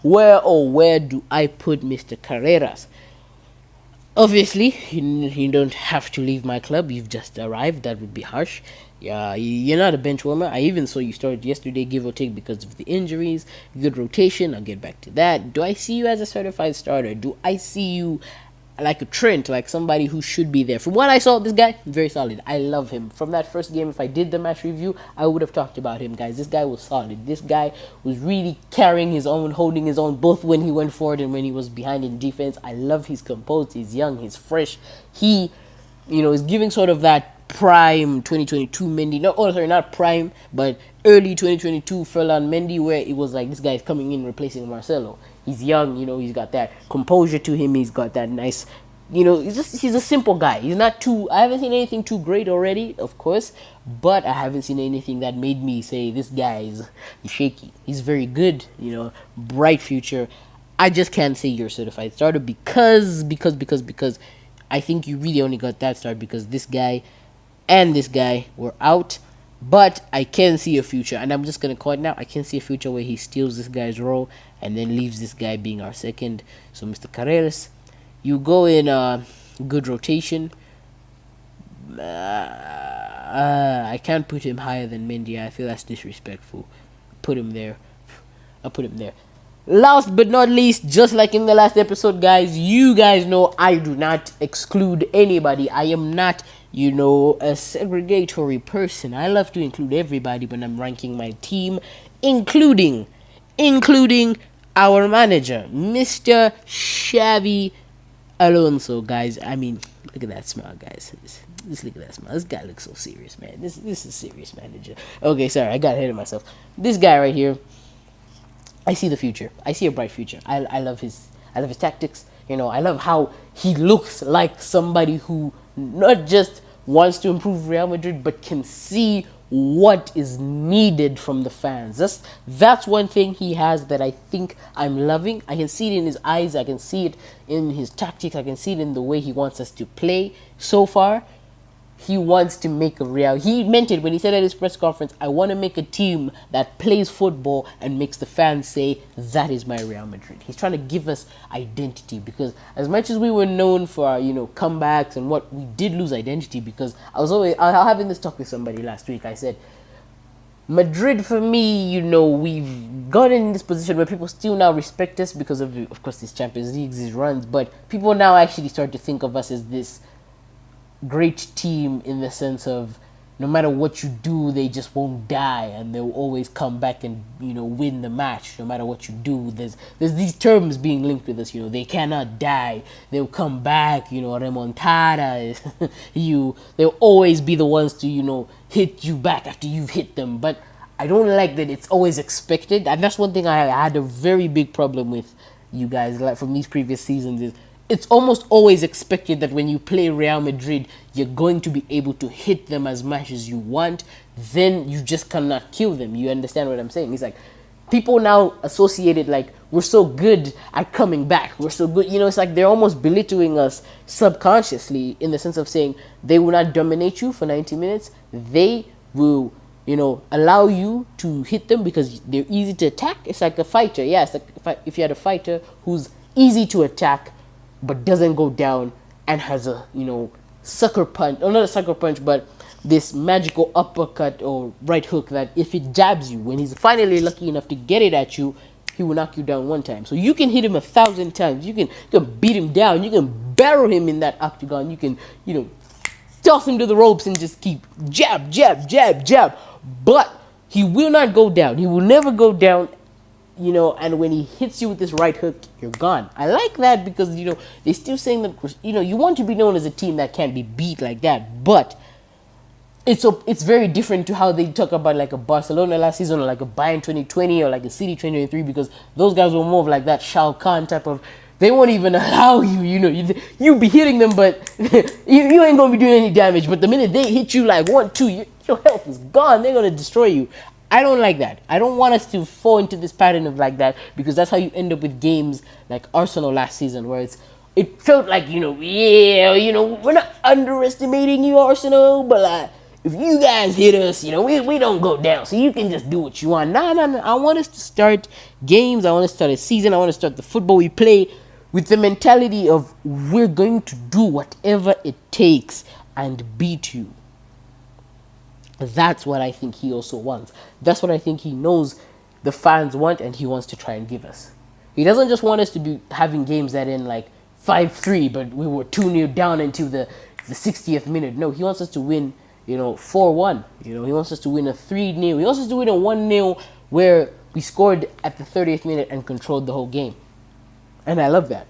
Where do I put Mr. Carreras? Obviously, you don't have to leave my club. You've just arrived. That would be harsh. Yeah, you're not a bench warmer. I even saw you started yesterday, give or take, because of the injuries. Good rotation. I'll get back to that. Do I see you as a certified starter? Do I see you like a Trent, like somebody who should be there? From what I saw, this guy, very solid. I love him. From that first game, if I did the match review, I would have talked about him, guys. This guy was solid. This guy was really carrying his own, holding his own, both when he went forward and when he was behind in defense. I love his composed. He's young. He's fresh. He, is giving sort of that prime 2022 Mendy. Not prime, but early 2022 Ferland Mendy, where it was like this guy is coming in replacing Marcelo. He's young, he's got that composure to him. He's got that nice, he's a simple guy. He's not I haven't seen anything too great already, of course, but I haven't seen anything that made me say this guy is shaky. He's very good, bright future. I just can't say you're a certified starter because I think you really only got that start because this guy and this guy were out. But I can see a future, and I'm just going to call it now. I can see a future where he steals this guy's role and then leaves this guy being our second. So, Mr. Carreras, you go in good rotation. I can't put him higher than Mendy. I feel that's disrespectful. I'll put him there. Last but not least, just like in the last episode, guys, you guys know I do not exclude anybody. I am not a segregatory person. I love to include everybody when I'm ranking my team, including our manager, Mr. Xavi Alonso, guys. I mean, look at that smile, guys. Just look at that smile. This guy looks so serious, man. This is serious manager. Okay, sorry, I got ahead of myself. This guy right here, I see the future. I see a bright future. I love his tactics. I love how he looks like somebody who not just wants to improve Real Madrid, but can see what is needed from the fans. That's one thing he has that I think I'm loving. I can see it in his eyes. I can see it in his tactics. I can see it in the way he wants us to play so far. he wants to make a real. He meant it when he said at his press conference, I want to make a team that plays football and makes the fans say, that is my Real Madrid. He's trying to give us identity, because as much as we were known for our, comebacks and what, we did lose identity, because I was having this talk with somebody last week. I said, Madrid, for me, we've gotten in this position where people still now respect us because of course, these Champions Leagues, these runs, but people now actually start to think of us as this great team, in the sense of no matter what you do, they just won't die, and they'll always come back and win the match no matter what you do. There's these terms being linked with us. They cannot die. They'll come back. Remontada. They'll always be the ones to hit you back after you've hit them. But I don't like that it's always expected, and that's one thing I had a very big problem with you guys, like from these previous seasons, is it's almost always expected that when you play Real Madrid, you're going to be able to hit them as much as you want. Then you just cannot kill them. You understand what I'm saying? It's like people now associate it like we're so good at coming back. We're so good. It's like they're almost belittling us subconsciously, in the sense of saying they will not dominate you for 90 minutes. They will, allow you to hit them because they're easy to attack. It's like a fighter. Yeah, it's like if you had a fighter who's easy to attack, but doesn't go down, and has a, sucker punch, or not a sucker punch, but this magical uppercut or right hook that if it jabs you, when he's finally lucky enough to get it at you, he will knock you down one time. So you can hit him 1,000 times. You can beat him down. You can barrel him in that octagon. You can, toss him to the ropes and just keep jab, jab, jab, jab. But he will not go down. He will never go down. And when he hits you with this right hook, you're gone. I like that because, they're still saying that, you want to be known as a team that can't be beat like that. But it's very different to how they talk about like a Barcelona last season, or like a Bayern 2020, or like a City 2023, because those guys were more of like that Shao Kahn type of, they won't even allow you, you'll be hitting them, but you ain't going to be doing any damage. But the minute they hit you like 1, 2, your health is gone. They're going to destroy you. I don't like that. I don't want us to fall into this pattern of like that, because that's how you end up with games like Arsenal last season, where it felt like, we're not underestimating you, Arsenal, but if you guys hit us, we don't go down, so you can just do what you want. No. I want us to start games. I want to start a season. I want to start the football we play with the mentality of we're going to do whatever it takes and beat you. That's what I think he also wants. That's what I think he knows the fans want, and he wants to try and give us. He doesn't just want us to be having games that end like 5-3, but we were 2-0 down until the 60th minute. No, he wants us to win, 4-1. He wants us to win a 3-0. He wants us to win a 1-0 where we scored at the 30th minute and controlled the whole game. And I love that.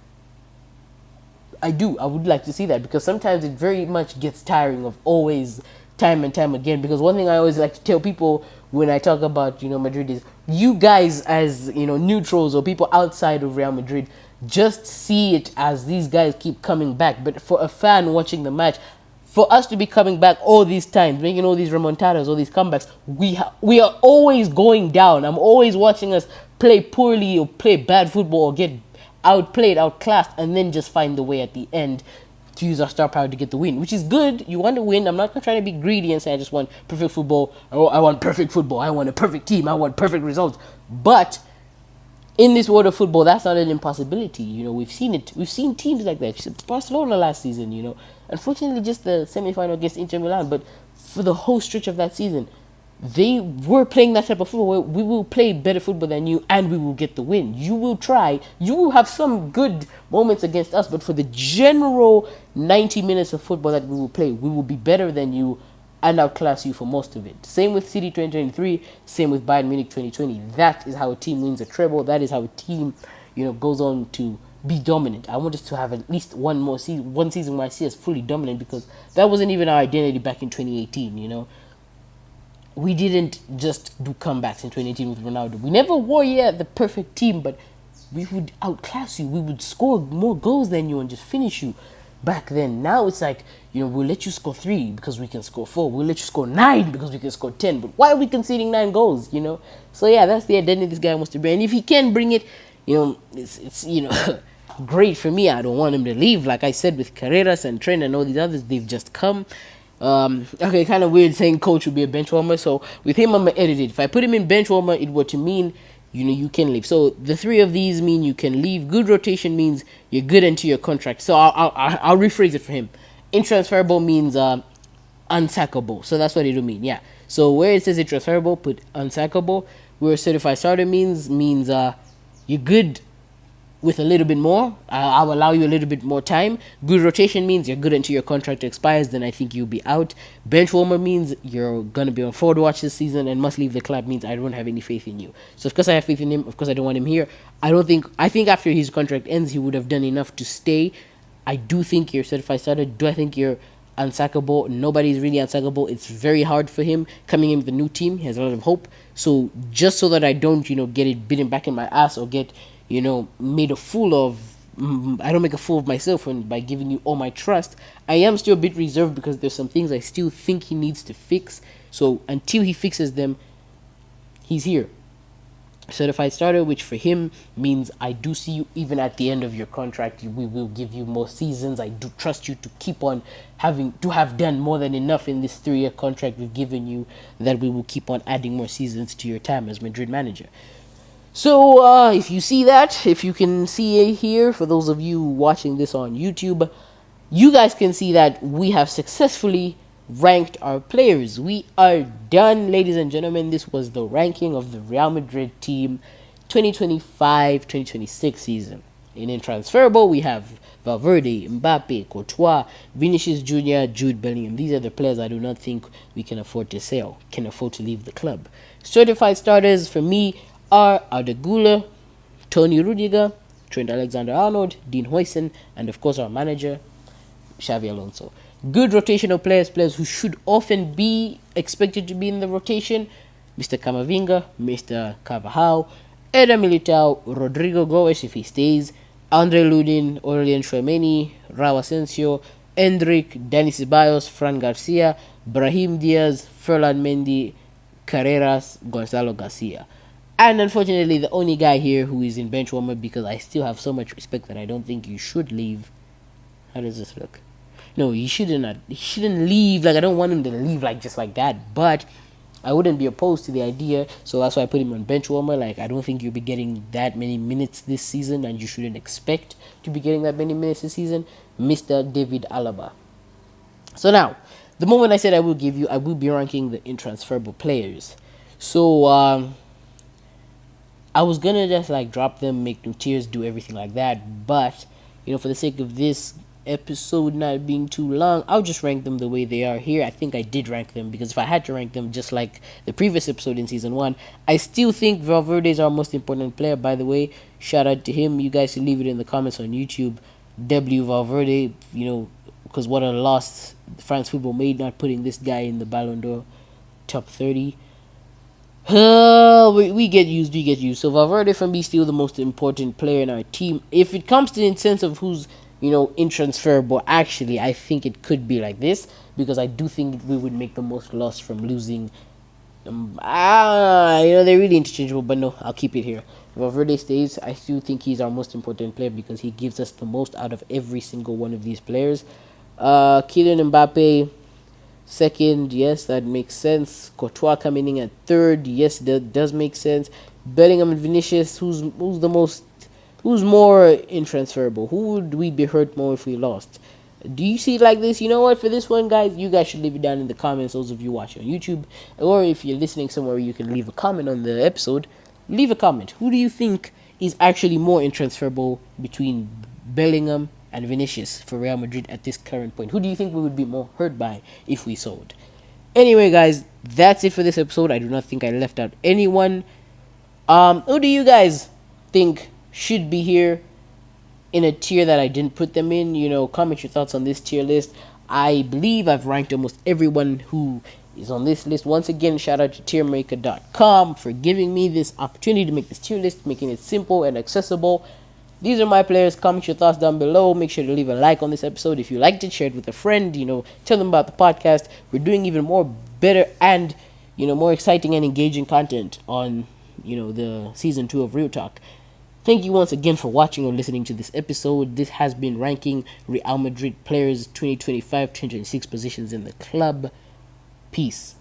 I do. I would like to see that, because sometimes it very much gets tiring of always time and time again. Because one thing I always like to tell people when I talk about Madrid is, you guys as neutrals or people outside of Real Madrid just see it as these guys keep coming back. But for a fan watching the match, for us to be coming back all these times, making all these remontadas, all these comebacks, we are always going down. I'm always watching us play poorly or play bad football or get outplayed, outclassed, and then just find the way at the end to use our star power to get the win, which is good. You want to win. I'm not trying to be greedy and say I just want perfect football. Oh, I want perfect football. I want a perfect team. I want perfect results. But in this world of football, that's not an impossibility. We've seen it. We've seen teams like that. Barcelona last season, Unfortunately, just the semi-final against Inter Milan. But for the whole stretch of that season, they were playing that type of football where we will play better football than you and we will get the win. You will try. You will have some good moments against us, but for the general 90 minutes of football that we will play, we will be better than you and outclass you for most of it. Same with City 2023, same with Bayern Munich 2020. That is how a team wins a treble. That is how a team, goes on to be dominant. I want us to have at least one season where I see us fully dominant, because that wasn't even our identity back in 2018, We didn't just do comebacks in 2018 with Ronaldo. We never were the perfect team, but we would outclass you. We would score more goals than you and just finish you back then. Now it's like, we'll let you score 3 because we can score 4. We'll let you score 9 because we can score 10. But why are we conceding 9 goals, So yeah, that's the identity this guy wants to bring. And if he can bring it, it's great for me. I don't want him to leave. Like I said, with Carreras and Trent and all these others, they've just come Okay, kind of weird saying coach would be a bench warmer. So with him, I'm gonna edit it. If I put him in bench warmer, it were to mean you can leave. So the three of these mean you can leave. Good rotation means you're good into your contract. So I'll rephrase it for him. Intransferable means unsackable. So that's what it'll mean. Yeah. So where it says intransferable, put unsackable. Where certified starter means you're good with a little bit more. I'll allow you a little bit more time. Good rotation means you're good until your contract expires. Then I think you'll be out. Bench warmer means you're gonna be on forward watch this season, and must leave the club means I don't have any faith in you. So of course I have faith in him. Of course I don't want him here. I think after his contract ends, he would have done enough to stay. I do think you're certified starter. Do I think you're unsackable? Nobody's really unsackable. It's very hard for him coming in with a new team. He has a lot of hope. So just so that I don't, get it bitten back in my ass or get, made a fool of, I don't make a fool of myself by giving you all my trust. I am still a bit reserved because there's some things I still think he needs to fix. So until he fixes them, he's here. Certified starter, which for him means I do see you even at the end of your contract. We will give you more seasons. I do trust you to keep on have done more than enough in this 3-year contract we've given you, that we will keep on adding more seasons to your time as Madrid manager. So if you see that, if you can see it here, for those of you watching this on YouTube, you guys can see that we have successfully ranked our players. We are done, ladies and gentlemen. This was the ranking of the Real Madrid team 2025-2026 season. In intransferable, we have Valverde, Mbappe, Courtois, Vinicius Jr., Jude Bellingham. These are the players I do not think we can afford to sell, can afford to leave the club. Certified starters for me are Arda Güler, Tony Rudiger, Trent Alexander-Arnold, Dean Huijsen, and of course our manager, Xavi Alonso. Good rotational players who should often be expected to be in the rotation: Mr. Camavinga, Mr. Carvajal, Eder Militao, Rodrigo Goes if he stays, Andre Ludin, Aurelien Tchouameni, Raul Asensio, Endrick, Dani Ceballos, Fran Garcia, Brahim Diaz, Ferland Mendy, Carreras, Gonzalo Garcia. And unfortunately, the only guy here who is in bench warmer, because I still have so much respect that I don't think you should leave. How does this look? No, he shouldn't leave. Like, I don't want him to leave just like that. But I wouldn't be opposed to the idea. So that's why I put him on bench warmer. Like, I don't think you'll be getting that many minutes this season, and you shouldn't expect to be getting that many minutes this season. Mr. David Alaba. So now, the moment I said I will be ranking the intransferable players. So, I was gonna just drop them, make new tiers, do everything like that, but for the sake of this episode not being too long, I'll just rank them the way they are here. I think I did rank them, because if I had to rank them just like the previous episode in season 1, I still think Valverde is our most important player. By the way, shout out to him. You guys can leave it in the comments on YouTube. W Valverde, because what a loss France football made not putting this guy in the Ballon d'Or top 30. We get used. So Valverde for me still the most important player in our team. If it comes to the sense of who's intransferable, actually I think it could be like this, because I do think we would make the most loss from losing. They're really interchangeable, but no, I'll keep it here. Valverde stays. I still think he's our most important player because he gives us the most out of every single one of these players. Kylian Mbappe second, yes, that makes sense. Courtois coming in at third, yes, that does make sense. Bellingham and Vinicius, who's more intransferable? Who would we be hurt more if we lost? Do you see it like this? You know what? For this one, guys, you guys should leave it down in the comments. Those of you watching on YouTube, or if you're listening somewhere, you can leave a comment on the episode. Leave a comment. Who do you think is actually more intransferable between Bellingham and Vinicius for Real Madrid at this current point? Who do you think we would be more hurt by if we sold? Anyway, guys, that's it for this episode. I do not think I left out anyone. Who do you guys think should be here in a tier that I didn't put them in? Comment your thoughts on this tier list. I believe I've ranked almost everyone who is on this list. Once again, shout out to tiermaker.com for giving me this opportunity to make this tier list, making it simple and accessible. These are my players. Comment your thoughts down below. Make sure to leave a like on this episode. If you liked it, share it with a friend. Tell them about the podcast. We're doing even more better and, more exciting and engaging content on, the season 2 of Real Talk. Thank you once again for watching or listening to this episode. This has been ranking Real Madrid players 2025 206 positions in the club. Peace.